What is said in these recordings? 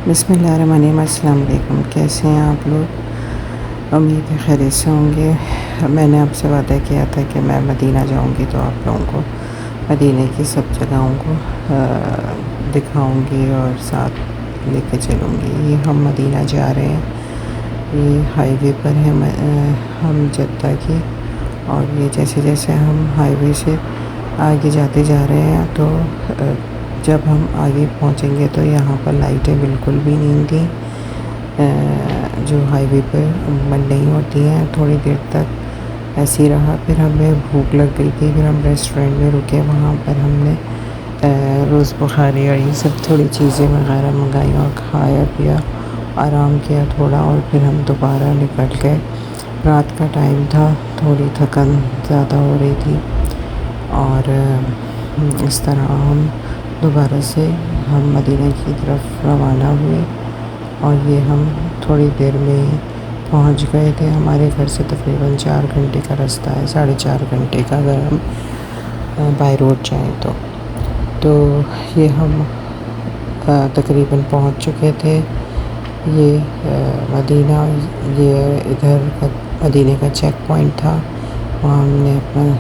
بسم اللہ الرحمن الرحیم۔ السلام علیکم، کیسے ہیں آپ لوگ؟ امید ہے خیریت سے ہوں گے۔ میں نے آپ سے وعدہ کیا تھا کہ میں مدینہ جاؤں گی تو آپ لوگوں کو مدینہ کی سب جگہوں کو دکھاؤں گی اور ساتھ لے کے چلوں گی۔ یہ ہم مدینہ جا رہے ہیں، یہ ہائی وے پر ہے ہم جدہ کی، اور یہ جیسے جیسے ہم ہائی وے سے آگے جاتے جا رہے ہیں تو جب ہم آگے پہنچیں گے تو یہاں پر لائٹیں بالکل بھی نہیں تھیں، جو ہائی وے پہ عموماً نہیں ہوتی ہیں۔ تھوڑی دیر تک ایسے ہی رہا، پھر ہمیں بھوک لگ گئی تھی، پھر ہم ریسٹورنٹ میں رکے، وہاں پر ہم نے روز بخاری اور یہ سب تھوڑی چیزیں وغیرہ منگائی اور کھایا پیا، آرام کیا تھوڑا، اور پھر ہم دوبارہ نکل گئے۔ رات کا ٹائم تھا، تھوڑی تھکن زیادہ ہو رہی تھی، اور اس طرح ہم دوبارہ سے ہم مدینہ کی طرف روانہ ہوئے، اور یہ ہم تھوڑی دیر میں پہنچ گئے تھے۔ ہمارے گھر سے تقریباً 4 گھنٹے کا رستہ ہے، 4.5 گھنٹے کا اگر ہم بائی روڈ جائیں تو یہ ہم تقریباً پہنچ چکے تھے۔ یہ مدینہ، یہ ادھر مدینہ کا چیک پوائنٹ تھا، وہاں ہم نے اپنا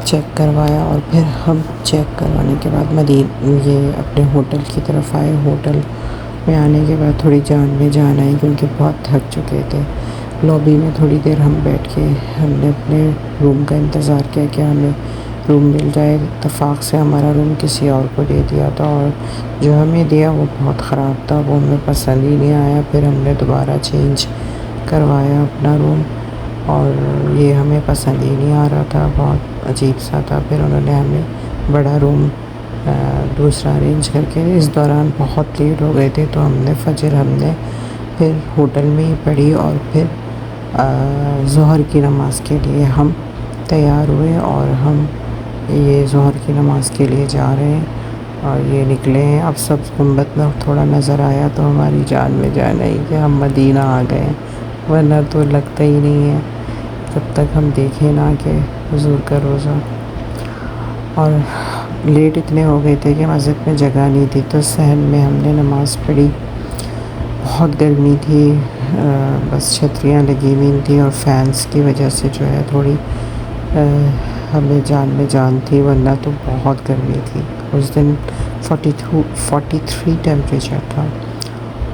چیک کروایا، اور پھر ہم چیک کروانے کے بعد یہ اپنے ہوٹل کی طرف آئے۔ ہوٹل میں آنے کے بعد تھوڑی جان میں جان آئی، کیونکہ بہت تھک چکے تھے۔ لابی میں تھوڑی دیر ہم بیٹھ کے ہم نے اپنے روم کا انتظار کیا کہ ہمیں روم مل جائے۔ اتفاق سے ہمارا روم کسی اور کو دے دیا تھا، اور جو ہمیں دیا وہ بہت خراب تھا، وہ ہمیں پسند ہی نہیں آیا۔ پھر ہم نے دوبارہ چینج کروایا اپنا روم، اور یہ ہمیں پسند ہی نہیں آ رہا تھا، بہت عجیب سا تھا۔ پھر انہوں نے ہمیں بڑا روم دوسرا ارینج کر کے، اس دوران بہت لیٹ ہو گئے تھے تو ہم نے فجر پھر ہوٹل میں ہی پڑھی، اور پھر ظہر کی نماز کے لیے ہم تیار ہوئے، اور ہم یہ ظہر کی نماز کے لیے جا رہے ہیں، اور یہ نکلے ہیں۔ اب سب گنبد میں تھوڑا نظر آیا تو ہماری جان میں جان آئی کہ ہم مدینہ آ گئے ہیں، ورنہ تو لگتا ہی نہیں ہے جب تک ہم دیکھیں نہ کہ حضور کا روضہ۔ اور لیٹ اتنے ہو گئے تھے کہ مسجد میں جگہ نہیں تھی، تو صحن میں ہم نے نماز پڑھی۔ بہت گرمی تھی، بس چھتریاں لگی ہوئی تھیں، اور فینس کی وجہ سے جو ہے تھوڑی ہمیں جان میں جان تھی، ورنہ تو بہت گرمی تھی۔ اس دن 43 ٹیمپریچر تھا،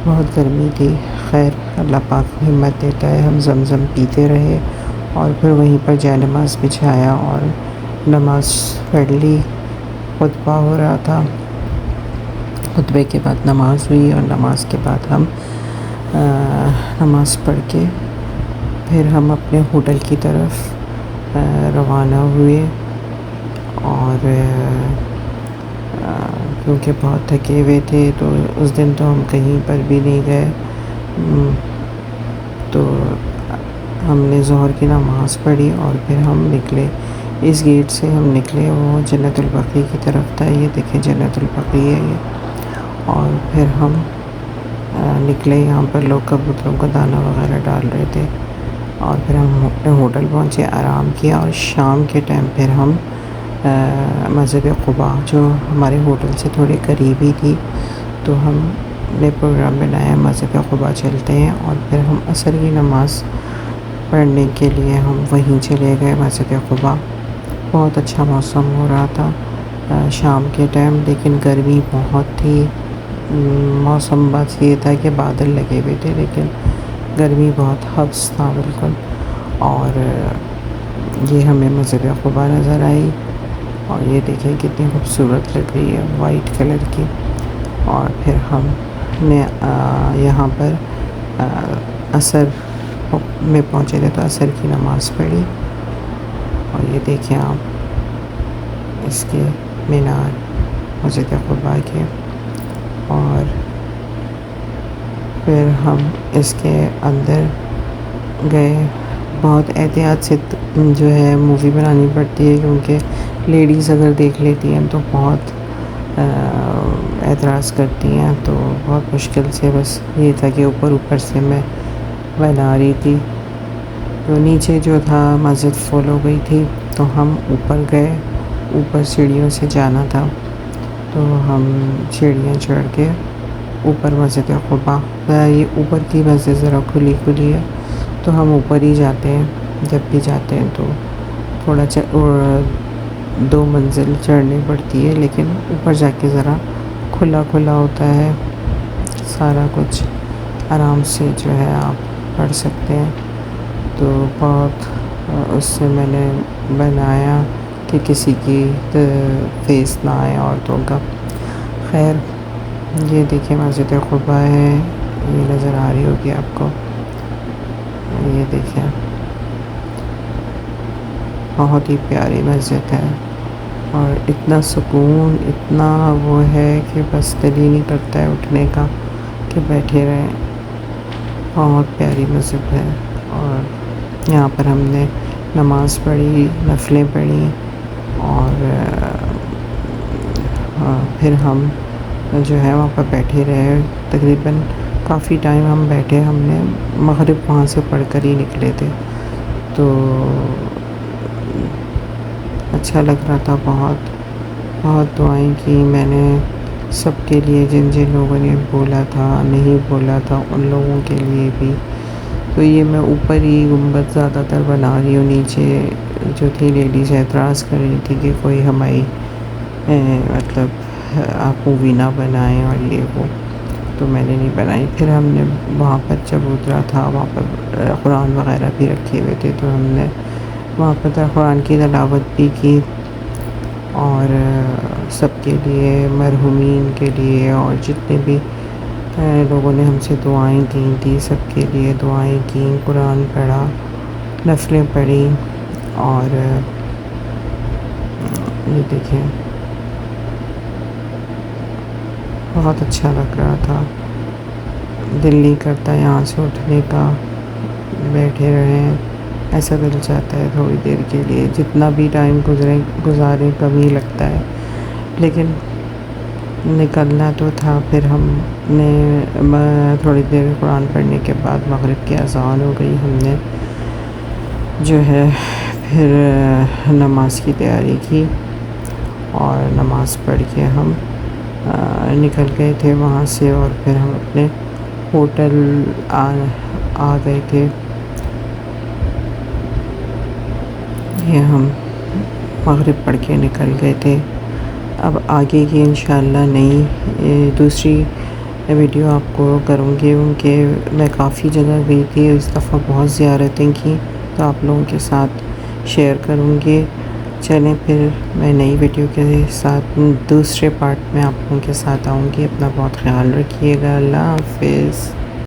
بہت گرمی تھی۔ خیر اللہ پاک ہمت دیتا ہے، ہم زمزم پیتے رہے، اور پھر وہیں پر جائے نماز بچھایا اور نماز پڑھ لی۔ خطبہ ہو رہا تھا، خطبے کے بعد نماز ہوئی، اور نماز کے بعد ہم نماز پڑھ کے پھر ہم اپنے ہوٹل کی طرف روانہ ہوئے، اور کیونکہ بہت تھکے ہوئے تھے تو اس دن تو ہم کہیں پر بھی نہیں گئے۔ تو ہم نے ظہر کی نماز پڑھی اور پھر ہم نکلے۔ اس گیٹ سے ہم نکلے، وہ جنت البقیع کی طرف تھا، یہ دیکھیں جنت البقیع ہے یہ۔ اور پھر ہم نکلے، یہاں پر لوگ کبوتروں کا دانہ وغیرہ ڈال رہے تھے، اور پھر ہم اپنے ہوٹل پہنچے، آرام کیا، اور شام کے ٹائم پھر ہم مسجد قباء جو ہمارے ہوٹل سے تھوڑی قریب ہی تھی، تو ہم نے پروگرام بنایا مسجد قباء چلتے ہیں، اور پھر ہم عصر کی نماز پڑھنے کے لیے ہم وہیں چلے گئے مسجد قباء۔ بہت اچھا موسم ہو رہا تھا شام کے ٹائم، لیکن گرمی بہت تھی۔ موسم بس یہ تھا کہ بادل لگے ہوئے تھے، لیکن گرمی بہت حبس تھا بالکل۔ اور یہ ہمیں مسجد قباء نظر آئی، اور یہ دیکھیں کتنی خوبصورت لگ رہی ہے، وائٹ کلر کی۔ اور پھر ہم نے یہاں پر عصر میں پہنچے تھے تو عصر کی نماز پڑھی، اور یہ دیکھیں آپ اس کے مینار مسجد قباء کے۔ اور پھر ہم اس کے اندر گئے۔ بہت احتیاط سے جو ہے مووی بنانی پڑتی ہے، کیونکہ لیڈیز اگر دیکھ لیتی ہیں تو بہت اعتراض کرتی ہیں، تو بہت مشکل سے، بس یہ تھا کہ اوپر سے میں بنا رہی تھی، تو نیچے جو تھا مسجد فل ہو گئی تھی، تو ہم اوپر گئے، اوپر سیڑھیوں سے جانا تھا، تو ہم سیڑھیاں چڑھ کے اوپر مسجد قباء، یہ اوپر کی مسجد ذرا کھلی کھلی ہے تو ہم اوپر ہی جاتے ہیں، جب بھی جاتے ہیں تو تھوڑا 2 منزل چڑھنی پڑتی ہے، لیکن اوپر جا کے ذرا کھلا کھلا ہوتا ہے سارا کچھ، آرام سے جو ہے آپ پڑھ سکتے ہیں۔ تو بہت اس سے میں نے بنایا کہ کسی کی فیس نہ آئے عورتوں کا۔ خیر یہ دیکھیں مسجد قباء ہے، یہ نظر آ رہی ہوگی آپ کو، یہ دیکھیں بہت ہی پیاری مسجد ہے، اور اتنا سکون، اتنا وہ ہے کہ بس دل ہی نہیں کرتا ہے اٹھنے کا کہ بیٹھے رہیں۔ بہت پیاری مسجد ہے، اور یہاں پر ہم نے نماز پڑھی، نفلیں پڑھی، اور پھر ہم جو ہے وہاں پر بیٹھے رہے، تقریباً کافی ٹائم ہم بیٹھے، ہم نے مغرب وہاں سے پڑھ کر ہی نکلے تھے، تو اچھا لگ رہا تھا بہت۔ بہت دعائیں کی میں نے سب کے لیے، جن جن لوگوں نے بولا تھا، نہیں بولا تھا، ان لوگوں کے لیے بھی۔ تو یہ میں اوپر ہی گنبد زیادہ تر بنا رہی ہوں، نیچے جو تھی لیڈیز اعتراض کر رہی تھی کہ کوئی ہماری مطلب آپ مووی نہ بنائیں اور یہ وہ، تو میں نے نہیں بنائی۔ پھر ہم نے وہاں پر جب اترا تھا، وہاں پر قرآن وغیرہ بھی رکھے ہوئے تھے، تو ہم نے وہاں پر قرآن کی تلاوت بھی کی، اور سب کے لیے، مرحومین کے لیے، اور جتنے بھی لوگوں نے ہم سے دعائیں کی تھیں، سب کے لیے دعائیں کیں، قرآن پڑھا، نفلیں پڑھی، اور یہ دیکھیں بہت اچھا لگ رہا تھا، دل نہیں کرتا یہاں سے اٹھنے کا، بیٹھے رہیں، ایسا دل چاہتا ہے تھوڑی دیر کے لیے، جتنا بھی ٹائم گزاریں کم ہی لگتا ہے، لیکن نکلنا تو تھا۔ پھر ہم نے تھوڑی دیر قرآن پڑھنے کے بعد مغرب کی اذان ہو گئی، ہم نے جو ہے پھر نماز کی تیاری کی، اور نماز پڑھ کے ہم نکل گئے تھے وہاں سے، اور پھر ہم اپنے ہوٹل آ گئے تھے۔ یہ ہم مغرب پڑھ کے نکل گئے تھے۔ اب آگے کی انشاءاللہ نئی دوسری ویڈیو آپ کو کروں گی، کیونکہ میں کافی جگہ گئی تھی، اس دفعہ بہت زیارتیں کی، تو آپ لوگوں کے ساتھ شیئر کروں گی۔ چلیں پھر میں نئی ویڈیو کے ساتھ دوسرے پارٹ میں آپ لوگوں کے ساتھ آؤں گی۔ اپنا بہت خیال رکھیے گا، اللہ حافظ۔